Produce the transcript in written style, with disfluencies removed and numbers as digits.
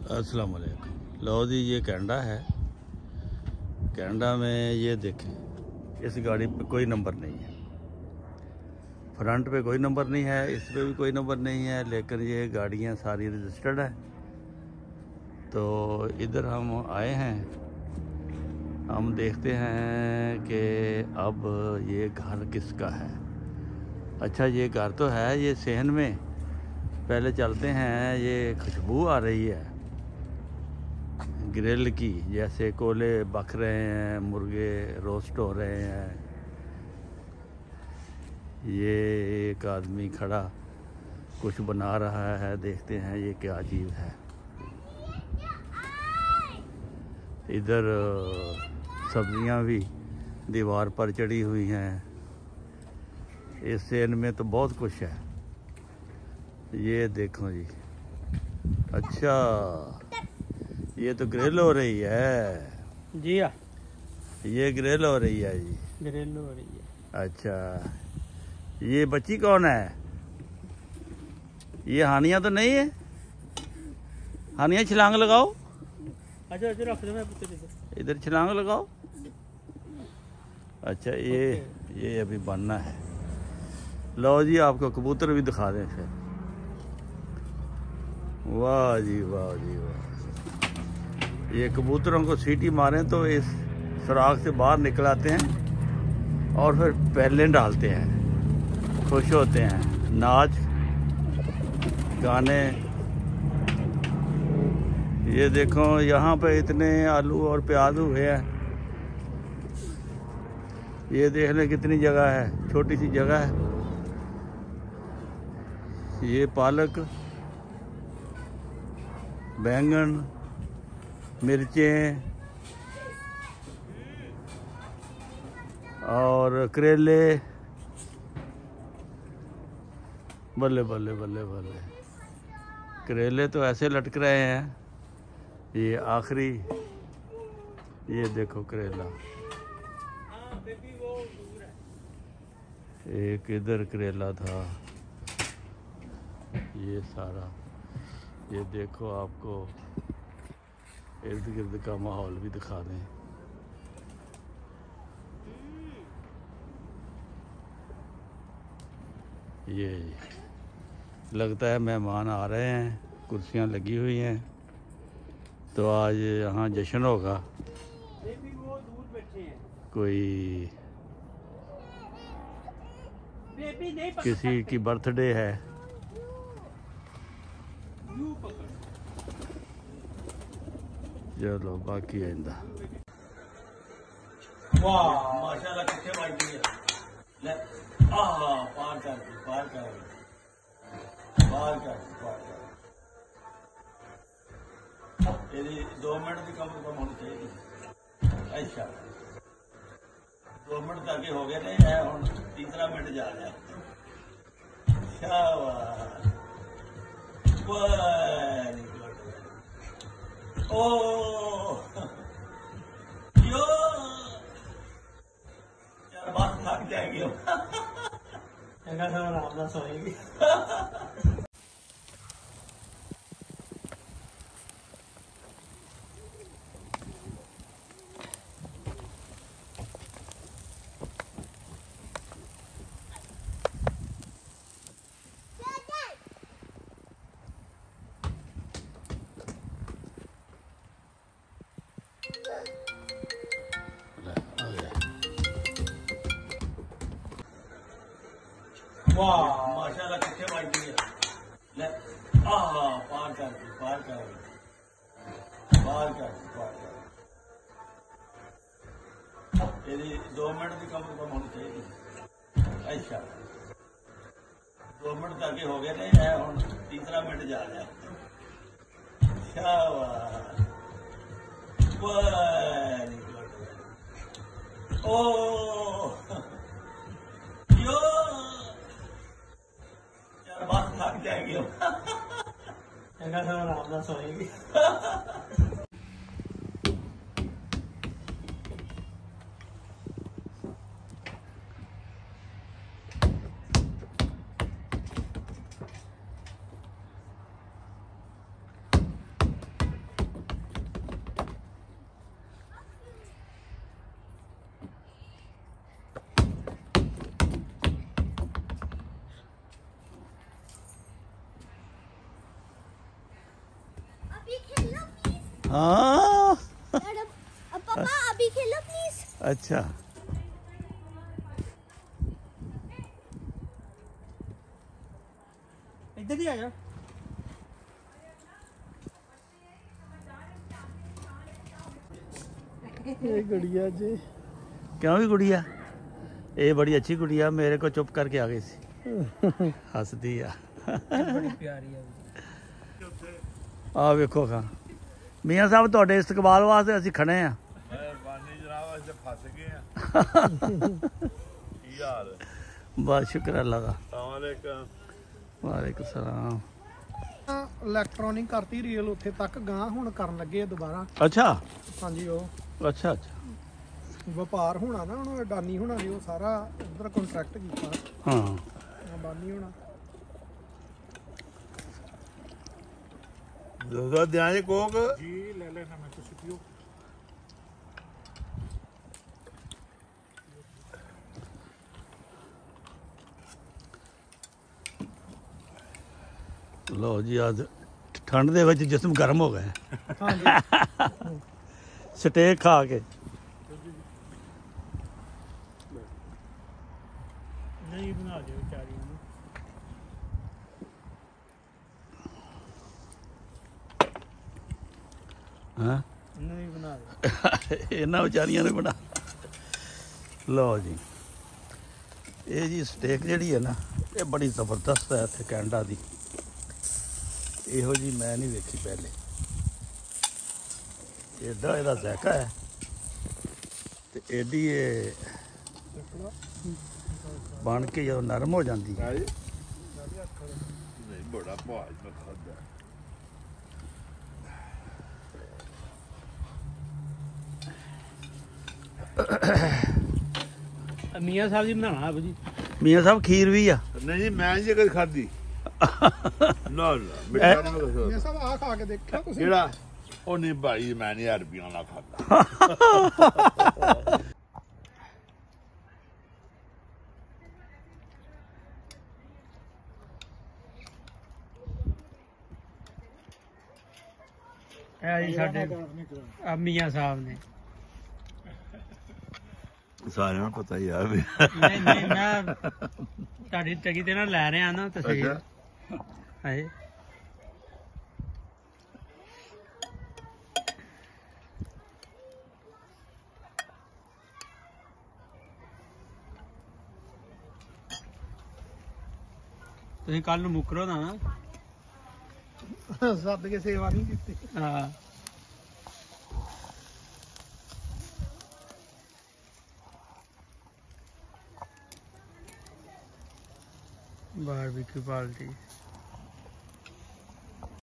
अस्सलाम वालेकुम। लो जी, ये कैनेडा है। कैनेडा में ये देखें, इस गाड़ी पे कोई नंबर नहीं है, फ्रंट पे कोई नंबर नहीं है, इस पे भी कोई नंबर नहीं है, लेकिन ये गाड़ियाँ सारी रजिस्टर्ड है। तो इधर हम आए हैं, हम देखते हैं कि अब ये घर किसका है। अच्छा, ये घर तो है ये सेहन में। पहले चलते हैं, ये खुशबू आ रही है ग्रिल की, जैसे कोले पक रहे हैं, मुर्गे रोस्ट हो रहे हैं। ये एक आदमी खड़ा कुछ बना रहा है, देखते हैं ये क्या चीज़ है। इधर सब्जियां भी दीवार पर चढ़ी हुई हैं। इस सेन में तो बहुत कुछ है। ये देखो जी, अच्छा ये तो ग्रिल हो रही है जी हाँ, ये ग्रिल हो रही है जी, ग्रिल हो रही है। अच्छा, ये बच्ची कौन है? ये हानिया तो नहीं है? हानिया छलांग लगाओ, अच्छा अच्छा रख दो, मैं पुत्र इधर छलांग लगाओ। अच्छा, ये अभी बनना है। लो जी, आपको कबूतर भी दिखा दें फिर। वाह जी वाह जी वाह। ये कबूतरों को सीटी मारें तो इस सुराख से बाहर निकल आते हैं और फिर पैले डालते हैं, खुश होते हैं, नाच गाने। ये देखो, यहाँ पे इतने आलू और प्याज हुए हैं। ये देख लें कितनी जगह है, छोटी सी जगह है। ये पालक, बैंगन, मिर्चें और करेले। बल्ले बल्ले बल्ले बल्ले, करेले तो ऐसे लटक रहे हैं। ये आखिरी, ये देखो करेला, एक इधर करेला था। ये सारा, ये देखो, आपको इर्द गिर्द का माहौल भी दिखा दें। ये लगता है मेहमान आ रहे हैं, कुर्सियां लगी हुई हैं, तो आज यहाँ जश्न होगा। कोई किसी की बर्थडे है। चलो, बाकी आइंदा। वाह माशाल्लाह, कितने बार दिए ले, आहा पार कर पार कर पार कर पार कर। यदि 2 मिनट की कम से कम होनी चाहिए। अच्छा, 2 मिनट तक हो गए ने, हम तीसरा मिनट जा रहा है। शाबाश, वेरी गुड। ओ यो यार, बात थक जाएगी। आराम से सोएगी। वाह माशाल्लाह, कितने बार दिए ले, आहा पार कर पार कर पार कर पार कर। यदि 2 मिनट की कम से कम होनी चाहिए। अच्छा, 2 मिनट तक हो गए ने, हम तीसरा मिनट जा रहा है। शाबाश, वेरी गुड। ओ यो यार, बात थक जाएगी। आराम से सोएगी। अभी खेलो प्लीज। हाँ पापा अभी खेलो प्लीज। अच्छा इधर ही आ जा। ये गुड़िया जी क्यों भी गुड़िया ये बड़ी अच्छी गुड़िया मेरे को चुप करके आ गई सी हसदी आ बड़ी प्यारी है। ਆ ਵੇਖੋ ਖਾਂ ਮੀਆਂ ਸਾਹਿਬ ਤੁਹਾਡੇ ਇਸਤਕਬਾਲ ਵਾਸਤੇ ਅਸੀਂ ਖੜੇ ਆ ਮਿਹਰਬਾਨੀ ਜਨਾਬ ਅਸੀਂ ਫਸ ਗਏ ਆ ਕੀ ਹਾਲ ਬਸ ਸ਼ੁਕਰ ਅੱਲਾ ਦਾ ਸਲਾਮ ਅਲੈਕਮ ਵਾਲੇਕੁਮ ਸਲਾਮ ਇਲੈਕਟ੍ਰੋਨਿਕ ਕਰਤੀ ਰੀਲ ਉੱਥੇ ਤੱਕ ਗਾਂ ਹੁਣ ਕਰਨ ਲੱਗੇ ਆ ਦੁਬਾਰਾ। ਅੱਛਾ ਹਾਂਜੀ ਉਹ ਅੱਛਾ ਅੱਛਾ ਵਪਾਰ ਹੋਣਾ ਨਾ ਹੁਣ ਅਡਾਨੀ ਹੋਣਾ ਨੇ ਉਹ ਸਾਰਾ ਉਧਰ ਕੰਟਰੈਕਟ ਕੀਤਾ ਹਾਂ ਅਡਾਨੀ ਹੋਣਾ। ਦੋ ਦਿਆਂ ਜੇ ਕੋਕ ਜੀ ਲੈ ਲੈਣਾ ਮੈਂ ਤੁਸੀਂ ਪੀਓ। ਲਓ ਜੀ ਅੱਜ ਠੰਡ ਦੇ ਵਿੱਚ ਜਿਸਮ ਗਰਮ ਹੋ ਗਿਆ ਹਾਂਜੀ ਸਟੇਕ ਖਾ ਕੇ नहीं बना दे बेचारी ਨੂੰ। ਹਾਂ नहीं बना दे। ਇਹਨਾਂ ਵਿਚਾਰੀਆਂ ਨੂੰ ਬਣਾ ਲਓ ਜੀ ਇਹ ਜੀ ਸਟੇਕ ਜਿਹੜੀ ਹੈ ਨਾ ਇਹ ਬੜੀ ਜ਼ਬਰਦਸਤ ਹੈ ਇੱਥੇ ਕੈਨੇਡਾ ਦੀ ਇਹੋ ਜੀ ਮੈਂ ਨਹੀਂ ਵੇਖੀ ਪਹਿਲੇ ਏਡਾ ਇਹਦਾ ਜ਼ਾਇਕਾ ਹੈ ਤੇ ਏਡੀ ਇਹ ਬਣ ਕੇ ਜਦੋਂ ਨਰਮ ਹੋ ਜਾਂਦੀ ਹੈ ਨਹੀਂ ਬੜਾ ਭਾਜ ਮੈਂ ਖਾਦਾ ਮੀਆਂ ਸਾਹਿਬ ਜੀ ਬਣਾਣਾ ਆਪ ਜੀ। ਮੀਆਂ ਸਾਹਿਬ ਖੀਰ ਵੀ ਆ ਨਹੀਂ ਜੀ ਮੈਂ ਜੀ ਕਦੇ ਖਾਦੀ ਨਾ ਮਿੱਠਾ ਨਹੀਂ ਮੈਂ ਇਹ ਸਭ ਆ ਖਾ ਕੇ ਦੇਖਿਆ ਤੁਸੀਂ? ਕਿਹੜਾ ਉਹ ਨਹੀਂ ਭਾਈ ਮੈਂ ਨਹੀਂ ਅਰਬੀਆਂ ਨਾਲ ਖਾਦਾ ਇਹ ਜੀ ਸਾਡੇ ਆ ਮੀਆਂ ਸਾਹਿਬ ਨੇ। ਸਾਰਿਆਂ ਨੂੰ ਪਤਾ ਹੀ ਆ ਵੀ ਨਹੀਂ ਨਹੀਂ ਮੈਂ ਤੁਹਾਡੀ ਚੰਗੀ ਤਰ੍ਹਾਂ ਲੈ ਰਿਹਾ ਨਾ ਤਸਵੀਰ। ਹਾਏ ਤੁਸੀਂ ਕੱਲ ਨੂੰ ਮੁਕਰੋ ਨਾ। ਸੱਦ ਕੇ ਸੇਵਾ ਨਹੀਂ ਕੀਤੀ। ਹਾਂ ਬਾਰਬੀਕਿਊ ਪਾਰਟੀ।